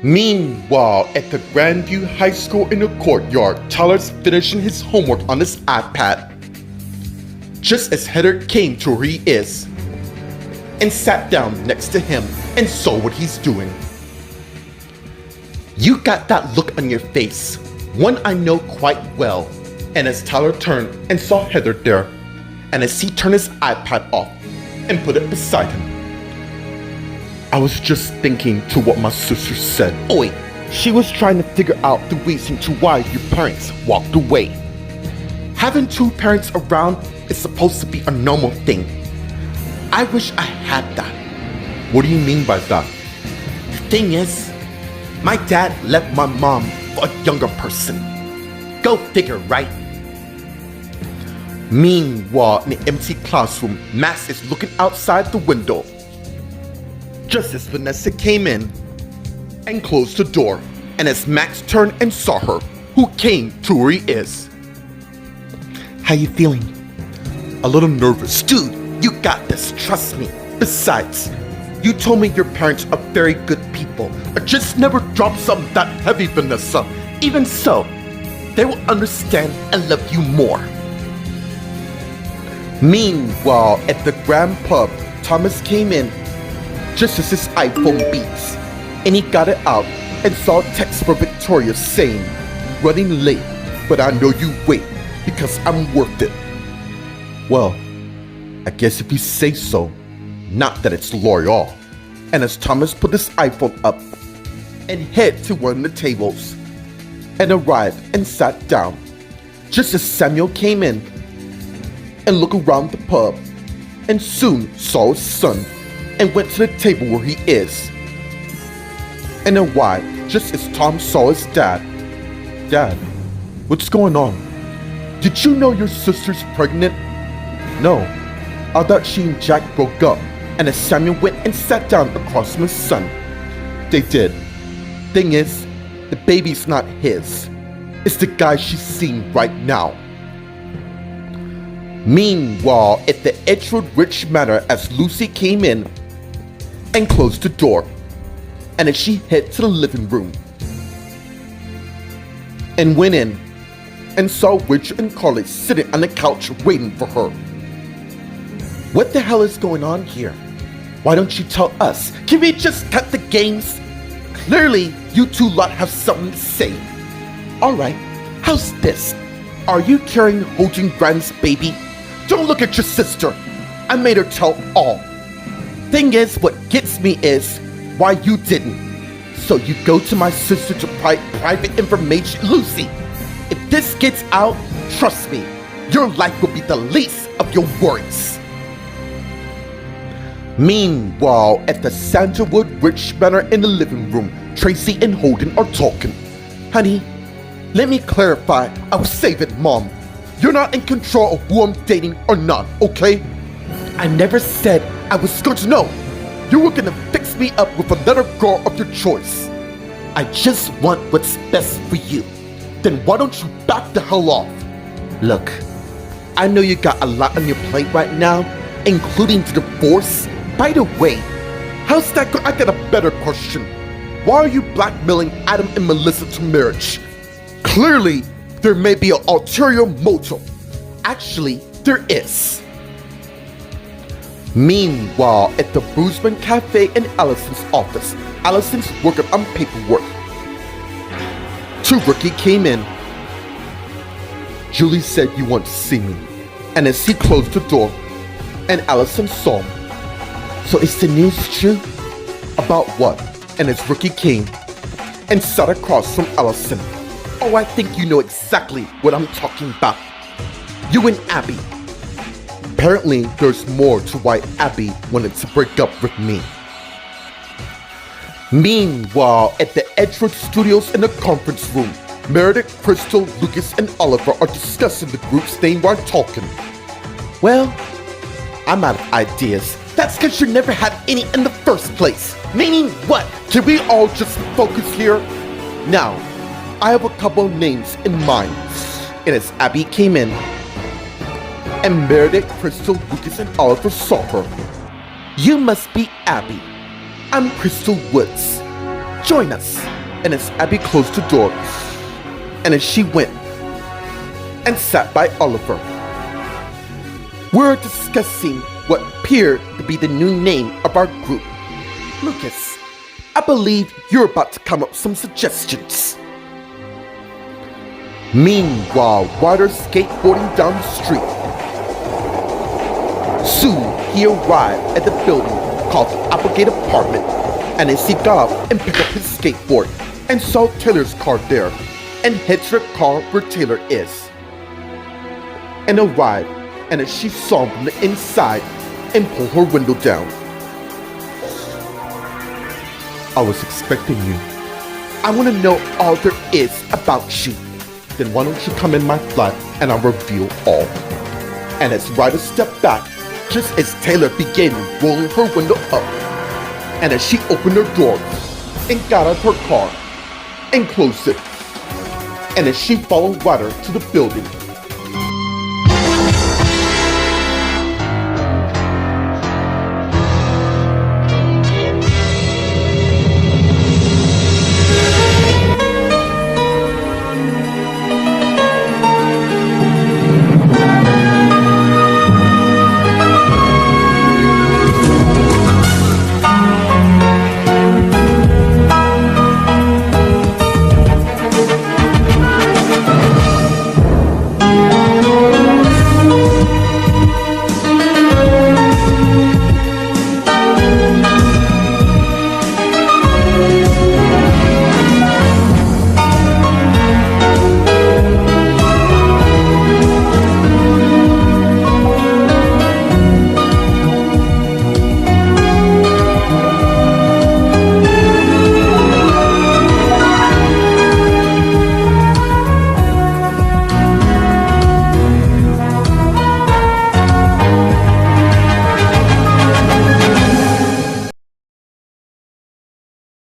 Meanwhile, at the Grandview High School in the courtyard, Tyler's finishing his homework on his iPad. Just as Heather came to where he is and sat down next to him and saw what he's doing. You got that look on your face, one I know quite well. And as Tyler turned and saw Heather there, and as he turned his iPad off and put it beside him, I was just thinking to what my sister said. Oi, she was trying to figure out the reason to why your parents walked away. Having two parents around is supposed to be a normal thing. I wish I had that. What do you mean by that? The thing is, my dad left my mom for a younger person. Go figure, right? Meanwhile, in the empty classroom, Max is looking outside the window. Just as Vanessa came in and closed the door, and as Max turned and saw her, who came to where he is. How you feeling? A little nervous. Dude, you got this, trust me. Besides, you told me your parents are very good people. I just never dropped something that heavy, Vanessa. Even so, they will understand and love you more. Meanwhile, at the Grand Pub, Thomas came in just as his iPhone beeps, and he got it out and saw a text from Victoria saying, "Running late, but I know you wait because I'm worth it." Well, I guess if you say so, not that it's L'Oreal. And as Thomas put his iPhone up and head to one of the tables and arrived and sat down, just as Samuel came in and looked around the pub and soon saw his son and went to the table where he is and arrived just as Tom saw his dad. Dad, what's going on? Did you know your sister's pregnant? No, I thought she and Jack broke up. And as Samuel went and sat down across from his son, they did. Thing is, the baby's not his. It's the guy she's seeing right now. Meanwhile, at the Edgewood Rich Manor, as Lucy came in and closed the door, and as she headed to the living room and went in and saw Richard and Carly sitting on the couch waiting for her. What the hell is going on here? Why don't you tell us? Can we just cut the games? Clearly, you two lot have something to say. Alright, how's this? Are you carrying Holding Grand's baby? Don't look at your sister. I made her tell all. Thing is, what gets me is why you didn't. So you go to my sister to private information? Lucy, if this gets out, trust me, your life will be the least of your worries. Meanwhile, at the Sandalwood Rich Manor in the living room, Tracy and Holden are talking. Honey, let me clarify. I was saving Mom. You're not in control of who I'm dating or not, okay? I never said I was going to know. You were gonna fix me up with another girl of your choice. I just want what's best for you. Then why don't you back the hell off? Look, I know you got a lot on your plate right now, including the divorce. By the way, how's that I got a better question. Why are you blackmailing Adam and Melissa to marriage? Clearly, there may be an ulterior motive. Actually, there is. Meanwhile, at the Boozman Cafe in Allison's office, Allison's working on paperwork. Rookie came in. Julie said you want to see me. And as he closed the door, and Allison saw him. So is the news true? About what? And as Rookie came and sat across from Allison. Oh, I think you know exactly what I'm talking about. You and Abby. Apparently, there's more to why Abby wanted to break up with me. Meanwhile, at the Edgewood Studios in the conference room, Meredith, Crystal, Lucas, and Oliver are discussing the group's name while talking. Well, I'm out of ideas. That's because you never had any in the first place. Meaning what? Can we all just focus here? Now, I have a couple of names in mind. And as Abby came in, and Meredith, Crystal, Lucas, and Oliver saw her. You must be Abby. I'm Crystal Woods. join us. And as Abby closed the door, and as she went and sat by Oliver, we're discussing what appeared to be the new name of our group. Lucas, I believe you're about to come up with some suggestions. Meanwhile, Ryder skateboarding down the street. Soon, he arrived at the building called the Applegate Apartment, and as he got up and picked up his skateboard and saw Taylor's car there, and head to the car where Taylor is, and arrived, and as she saw him from the inside and pulled her window down. I was expecting you. I want to know all there is about you. Then why don't you come in my flat and I'll reveal all. And as Ryder stepped back, just as Taylor began rolling her window up, and as she opened her door and got out of her car and closed it, and as she followed Ryder to the building,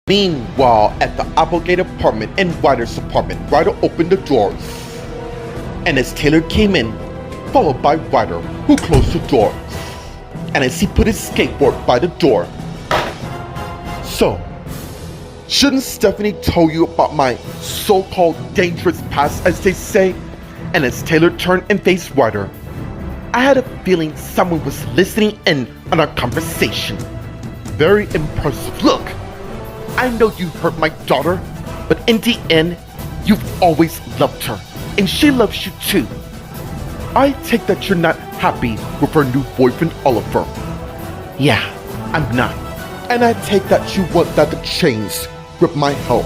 meanwhile, at the Applegate Apartment and Ryder's apartment, Ryder opened the door, and as Taylor came in, followed by Ryder, who closed the door, and as he put his skateboard by the door. So, shouldn't Stephanie tell you about my so-called dangerous past, as they say? And as Taylor turned and faced Ryder, I had a feeling someone was listening in on our conversation. Very impressive. Look, I know you hurt my daughter, but in the end, you've always loved her, and she loves you too. I take that you're not happy with her new boyfriend, Oliver. Yeah, I'm not. And I take that you want that to change with my help.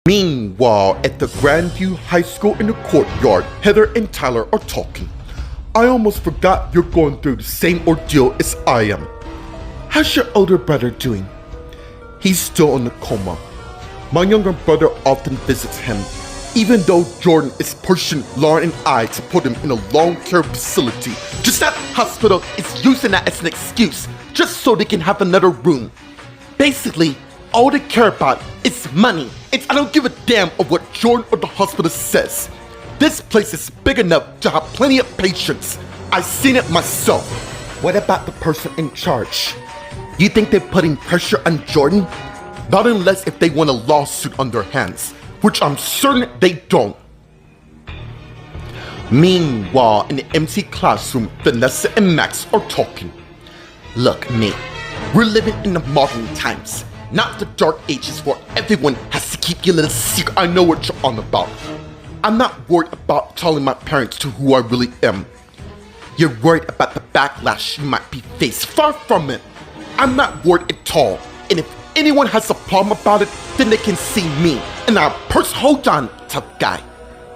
Meanwhile, at the Grandview High School in the courtyard, Heather and Tyler are talking. I almost forgot you're going through the same ordeal as I am. How's your older brother doing? He's still in a coma. My younger brother often visits him, even though Jordan is pushing Lauren and I to put him in a long-care facility. Just that hospital is using that as an excuse, just so they can have another room. Basically, all they care about is money, and I don't give a damn of what Jordan or the hospital says. This place is big enough to have plenty of patients. I've seen it myself. What about the person in charge? You think they're putting pressure on Jordan? Not unless if they want a lawsuit on their hands, which I'm certain they don't. Meanwhile, in the empty classroom, Vanessa and Max are talking. Look, mate, we're living in the modern times, not the dark ages where everyone has to keep your little secret. I know what you're on about. I'm not worried about telling my parents to who I really am. You're worried about the backlash you might be faced. Far from it. I'm not worried at all. And if anyone has a problem about it, then they can see me. And hold on, tough guy.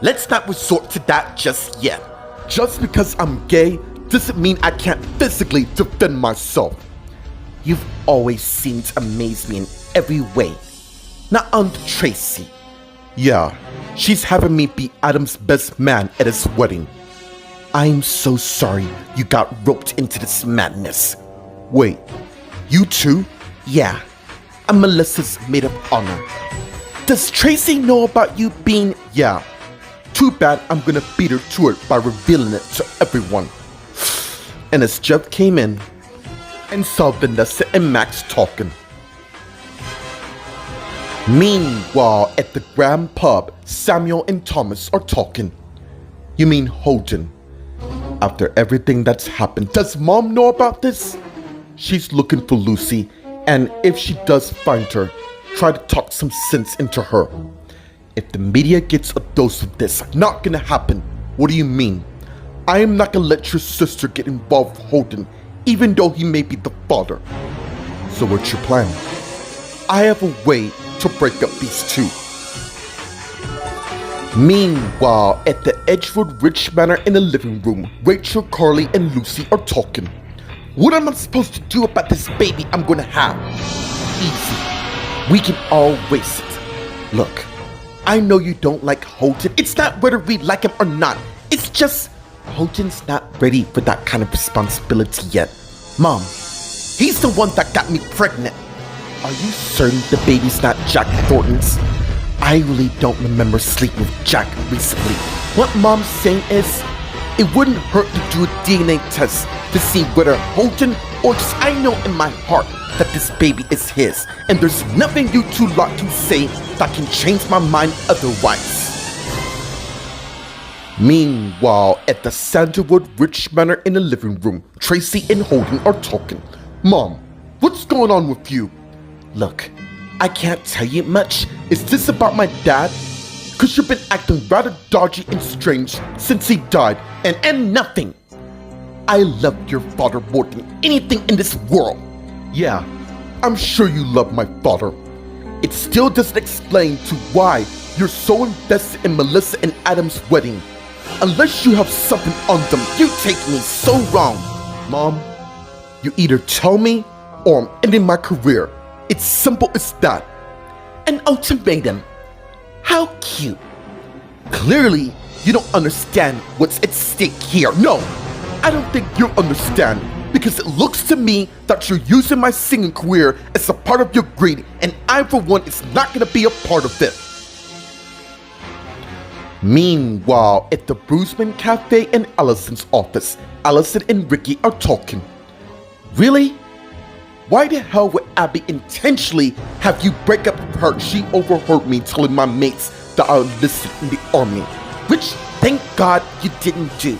Let's not resort to that just yet. Just because I'm gay doesn't mean I can't physically defend myself. You've always seemed to amaze me in every way. Not on Tracy. Yeah, she's having me be Adam's best man at his wedding. I'm so sorry you got roped into this madness. Wait, you too? Yeah, I'm Melissa's maid of honor. Does Tracy know about you being... Yeah, too bad I'm gonna beat her to it by revealing it to everyone. And as Jeff came in and saw Vanessa and Max talking. Meanwhile, at the Grand Pub, Samuel and Thomas are talking. You mean Holden? After everything that's happened, does Mom know about this? She's looking for Lucy, and if she does find her, try to talk some sense into her. If the media gets a dose of this, not gonna happen. What do you mean? I am not gonna let your sister get involved with Holden, even though he may be the father. So what's your plan? I have a way to break up these two. Meanwhile, at the Edgewood Rich Manor in the living room, Rachel, Carly, and Lucy are talking. What am I supposed to do about this baby I'm gonna have? Easy. We can all raise it. Look, I know you don't like Holden. It's not whether we like him or not. It's just Holden's not ready for that kind of responsibility yet. Mom, he's the one that got me pregnant. Are you certain the baby's not Jack Thornton's? I really don't remember sleeping with Jack recently. What Mom's saying is, it wouldn't hurt to do a DNA test to see whether Holden or just I know in my heart that this baby is his, and there's nothing you two lot can say that can change my mind otherwise. Meanwhile, at the Sandalwood Rich Manor in the living room, Tracy and Holden are talking. Mom, what's going on with you? Look, I can't tell you much. Is this about my dad? Cause you've been acting rather dodgy and strange since he died, and nothing. I love your father more than anything in this world. Yeah, I'm sure you love my father. It still doesn't explain to why you're so invested in Melissa and Adam's wedding. Unless you have something on them, you take me so wrong. Mom, you either tell me or I'm ending my career. It's simple as that. An ultimatum. How cute. Clearly, you don't understand what's at stake here. No, I don't think you'll understand, because it looks to me that you're using my singing career as a part of your greed, and I, for one, is not gonna be a part of it. Meanwhile, at the Bruceman Cafe in Allison's office, Allison and Ricky are talking. Really? Why the hell would Abby intentionally have you break up with her? She overheard me telling my mates that I enlisted in the army, which thank God you didn't do.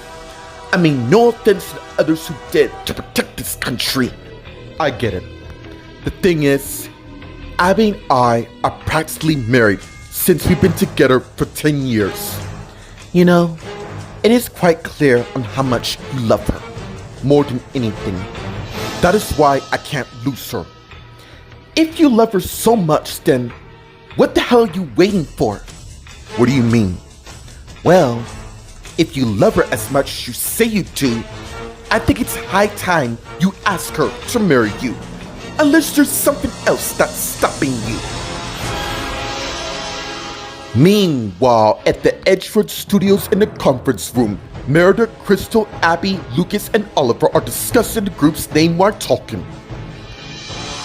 I mean, no offense to the others who did to protect this country. I get it. The thing is, Abby and I are practically married since we've been together for 10 years. You know, it is quite clear on how much you love her, more than anything. That is why I can't lose her. If you love her so much, then what the hell are you waiting for? What do you mean? Well, if you love her as much as you say you do, I think it's high time you ask her to marry you, unless there's something else that's stopping you. Meanwhile, at the Edgewood Studios in the conference room, Meredith, Crystal, Abby, Lucas, and Oliver are discussing the group's name while talking.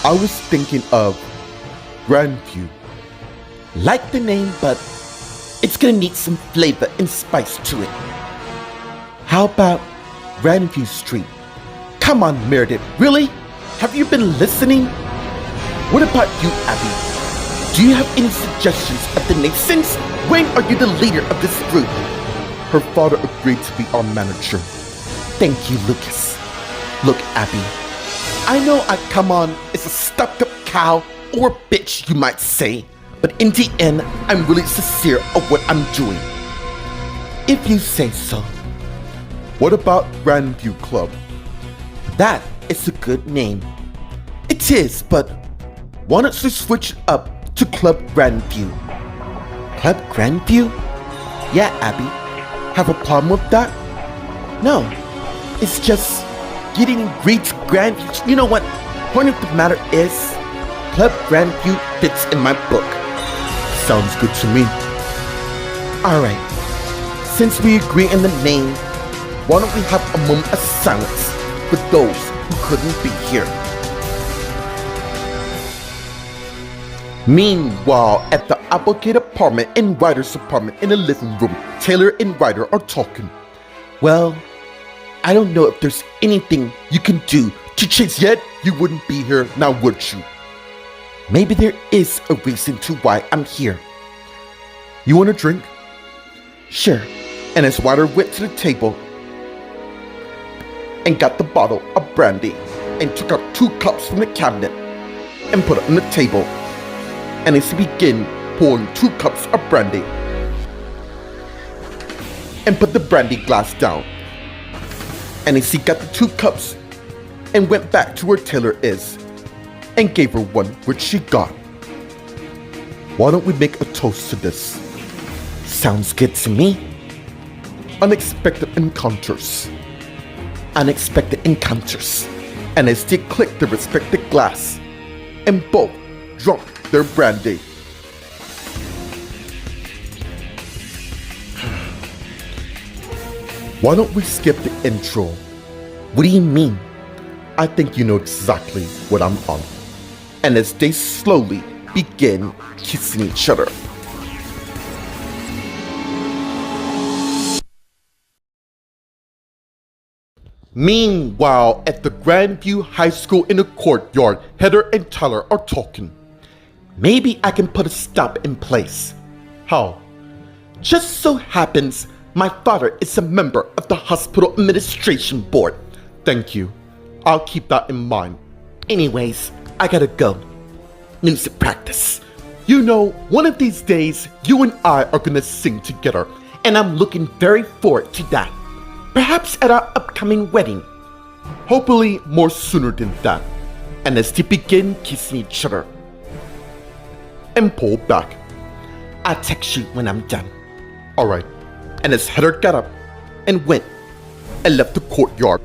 I was thinking of Grandview. Like the name, but it's gonna need some flavor and spice to it. How about Grandview Street? Come on, Meredith, really? Have you been listening? What about you, Abby? Do you have any suggestions of the name? Since when are you the leader of this group? Her father agreed to be our manager. Thank you, Lucas. Look, Abby, I know I come on as a stuck-up cow or bitch, you might say, but in the end, I'm really sincere of what I'm doing. If you say so. What about Grandview Club? That is a good name. It is, but why don't you switch it up to Club Grandview? Club Grandview? Yeah, Abby. Have a problem with that? No, it's just getting great Grandview. You know what? Point of the matter is, Club Grandview fits in my book. Sounds good to me. Alright, since we agree on the name, why don't we have a moment of silence for those who couldn't be here? Meanwhile, at the Applegate apartment and Ryder's apartment in the living room, Taylor and Ryder are talking. Well, I don't know if there's anything you can do to change, yet you wouldn't be here now, would you? Maybe there is a reason to why I'm here. You want a drink? Sure. And as Ryder went to the table and got the bottle of brandy and took out 2 cups from the cabinet and put it on the table, and as he began pouring 2 cups of brandy and put the brandy glass down, and as he got the 2 cups and went back to where Taylor is and gave her one, which she got. Why don't we make a toast to this? Sounds good to me. Unexpected encounters. Unexpected encounters. And as they clicked the respective glass, and both drank their brandy. Why don't we skip the intro? What do you mean? I think you know exactly what I'm on. And as they slowly begin kissing each other. Meanwhile, at the Grandview High School in the courtyard, Heather and Tyler are talking. Maybe I can put a stop in place. How? Just so happens my father is a member of the hospital administration board. Thank you. I'll keep that in mind. Anyways, I gotta go. Music practice. You know, one of these days, you and I are gonna sing together, and I'm looking very forward to that. Perhaps at our upcoming wedding. Hopefully more sooner than that. And as they begin kissing each other and pull back. I'll text you when I'm done. Alright. And as Heather got up and went and left the courtyard,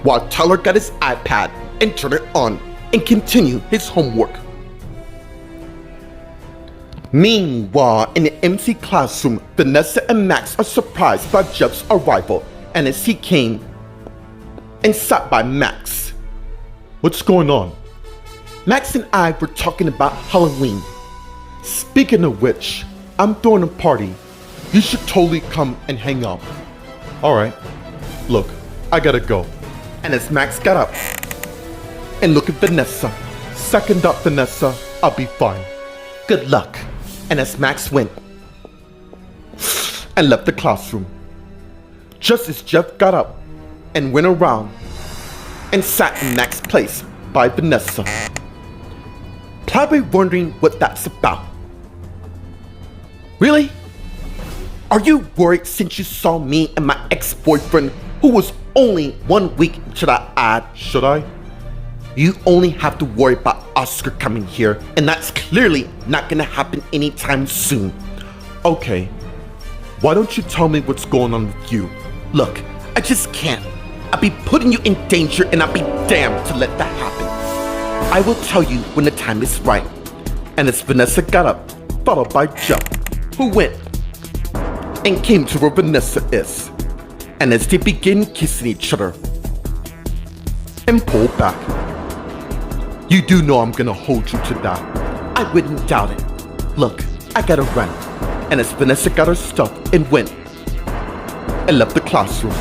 while Tyler got his iPad and turned it on and continued his homework. Meanwhile, in the empty classroom, Vanessa and Max are surprised by Jeff's arrival, and as he came and sat by Max. What's going on? Max and I were talking about Halloween. Speaking of which, I'm throwing a party. You should totally come and hang out. Alright. Look, I gotta go. And as Max got up and looked at Vanessa, second up Vanessa, I'll be fine. Good luck. And as Max went and left the classroom, just as Jeff got up and went around and sat in Max's place by Vanessa, probably wondering what that's about. Really? Are you worried since you saw me and my ex-boyfriend, who was only 1 week into that ad? Should I? You only have to worry about Oscar coming here, and that's clearly not gonna happen anytime soon. Okay, why don't you tell me what's going on with you? Look, I just can't. I'll be putting you in danger, and I'll be damned to let that happen. I will tell you when the time is right. And as Vanessa got up, followed by Jeff, who went and came to where Vanessa is, and as they begin kissing each other and pulled back. You do know I'm gonna hold you to that. I wouldn't doubt it. Look, I gotta run. And as Vanessa got her stuff and went and left the classroom.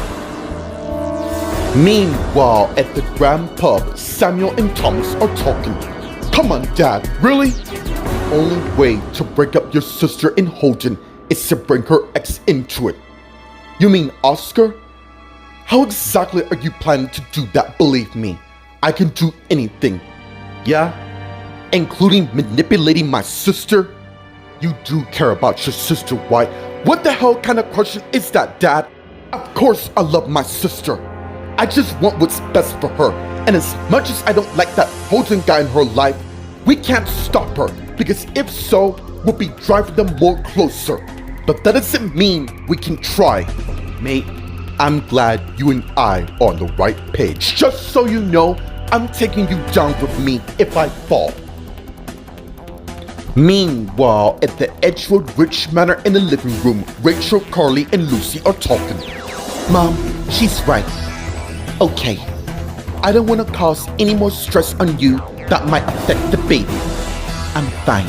Meanwhile, at the Grand Pub, Samuel and Thomas are talking. Come on, Dad, really? The only way to break up your sister and Holden is to bring her ex into it. You mean Oscar? How exactly are you planning to do that? Believe me, I can do anything. Yeah? Including manipulating my sister? You do care about your sister, right? What the hell kind of question is that, Dad? Of course I love my sister. I just want what's best for her. And as much as I don't like that Holden guy in her life, we can't stop her, because if so, we'll be driving them more closer. But that doesn't mean we can try. Mate, I'm glad you and I are on the right page. Just so you know, I'm taking you down with me if I fall. Meanwhile, at the Edgewood Rich Manor in the living room, Rachel, Carly, and Lucy are talking. Mom, she's right. Okay, I don't want to cause any more stress on you that might affect the baby. I'm fine.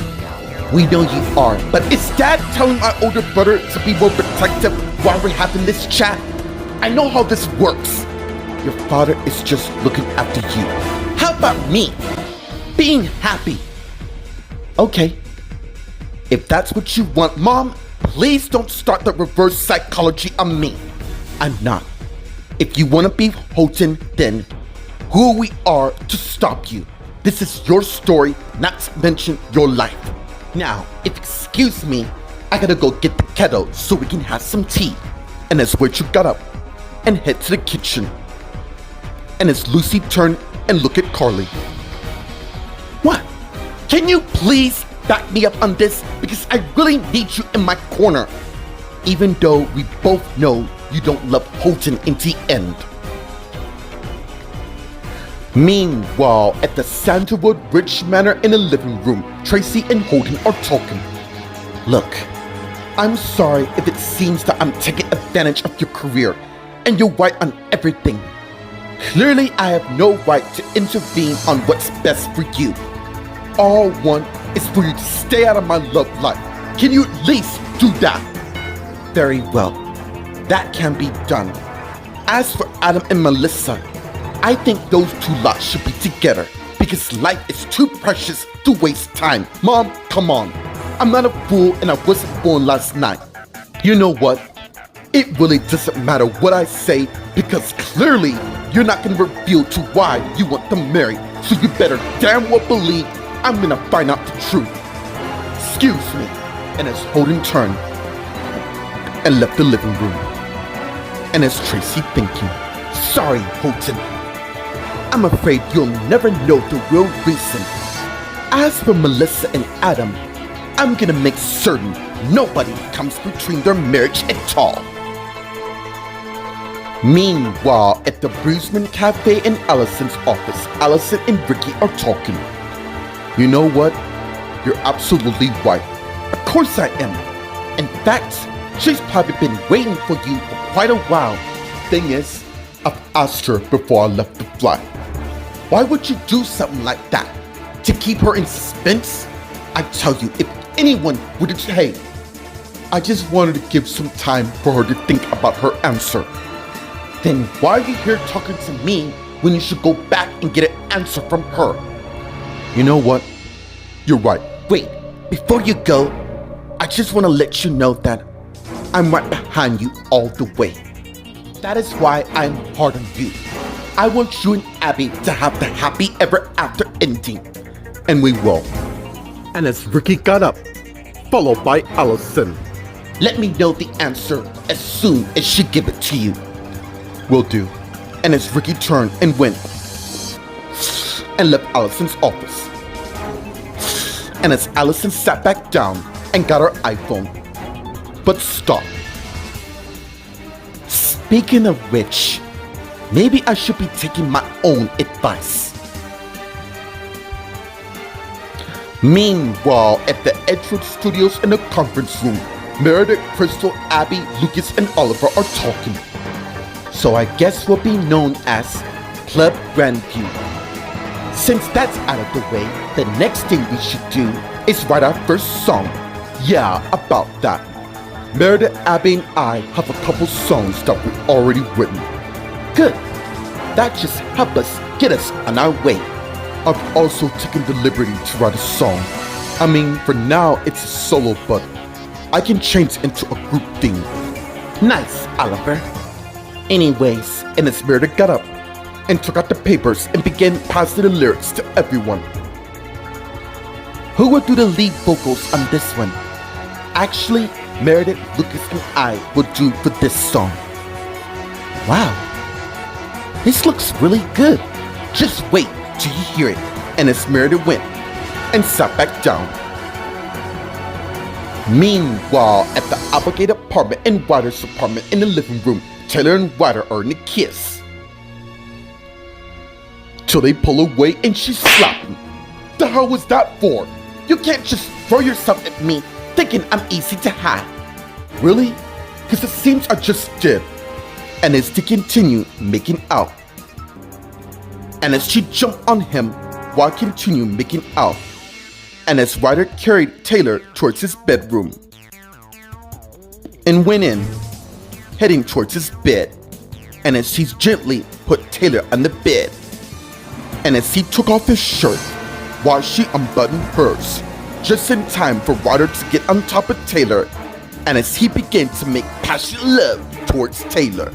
We know you are, but is Dad telling our older brother to be more protective while we're having this chat? I know how this works. Your father is just looking after you. How about me? Being happy. Okay. If that's what you want, Mom, please don't start the reverse psychology on me. I'm not. If you want to be Houghton, then who we are to stop you. This is your story, not to mention your life. Now, if excuse me, I gotta go get the kettle so we can have some tea. And as Rachel got up and head to the kitchen. And as Lucy turned and looked at Carly. What? Can you please back me up on this? Because I really need you in my corner. Even though we both know you don't love Houghton in the end. Meanwhile, at the Sandalwood Ridge Manor in the living room, Tracy and Houghton are talking. Look, I'm sorry if it seems that I'm taking advantage of your career, and you're right on everything. Clearly, I have no right to intervene on what's best for you. All I want is for you to stay out of my love life. Can you at least do that? Very well. That can be done. As for Adam and Melissa, I think those two lots should be together because life is too precious to waste time. Mom, come on. I'm not a fool and I wasn't born last night. You know what? It really doesn't matter what I say because clearly you're not going to reveal to why you want them married. So you better damn well believe I'm going to find out the truth. Excuse me. And as Houghton turned and left the living room. And as Tracy thinking, sorry, Houghton. I'm afraid you'll never know the real reason. As for Melissa and Adam, I'm gonna make certain nobody comes between their marriage at all. Meanwhile, at the Bruisman Cafe in Allison's office, Allison and Ricky are talking. You know what? You're absolutely right. Of course I am. In fact, she's probably been waiting for you for quite a while. Thing is, I've asked her before I left the flat. Why would you do something like that? To keep her in suspense? I tell you, if anyone would have, hey, I just wanted to give some time for her to think about her answer. Then why are you here talking to me when you should go back and get an answer from her? You know what? You're right. Wait, before you go, I just want to let you know that I'm right behind you all the way. That is why I'm hard on you. I want you and Abby to have the happy ever after ending. And we will. And as Ricky got up, followed by Allison. Let me know the answer as soon as she give it to you. Will do. And as Ricky turned and went and left Allison's office. And as Allison sat back down and got her iPhone, but stopped. Speaking of which, maybe I should be taking my own advice. Meanwhile, at the Edgewood Studios in the conference room, Meredith, Crystal, Abby, Lucas, and Oliver are talking. So I guess we'll be known as Club Grandview. Since that's out of the way, the next thing we should do is write our first song. Yeah, about that. Meredith, Abby, and I have a couple songs that we've already written. Good. That just helped us get us on our way. I've also taken the liberty to write a song. I mean, for now it's a solo, but I can change it into a group theme. Nice, Oliver. Anyways, and as Meredith got up and took out the papers and began passing the lyrics to everyone. Who will do the lead vocals on this one? Actually, Meredith, Lucas, and I will do for this song. Wow, this looks really good. Just wait till you hear it. And as Meredith went and sat back down. Meanwhile, at the Applegate apartment and Ryder's apartment in the living room, Taylor and Ryder are in a kiss. Till they pull away and she slapped him. The hell was that for? You can't just throw yourself at me thinking I'm easy to have. Really? Because it seems I just did. And as they continue making out. And as she jumped on him while continue making out. And as Ryder carried Taylor towards his bedroom. And went in, heading towards his bed. And as she's gently put Taylor on the bed. And as he took off his shirt, while she unbuttoned hers, just in time for Ryder to get on top of Taylor, and as he began to make passionate love towards Taylor.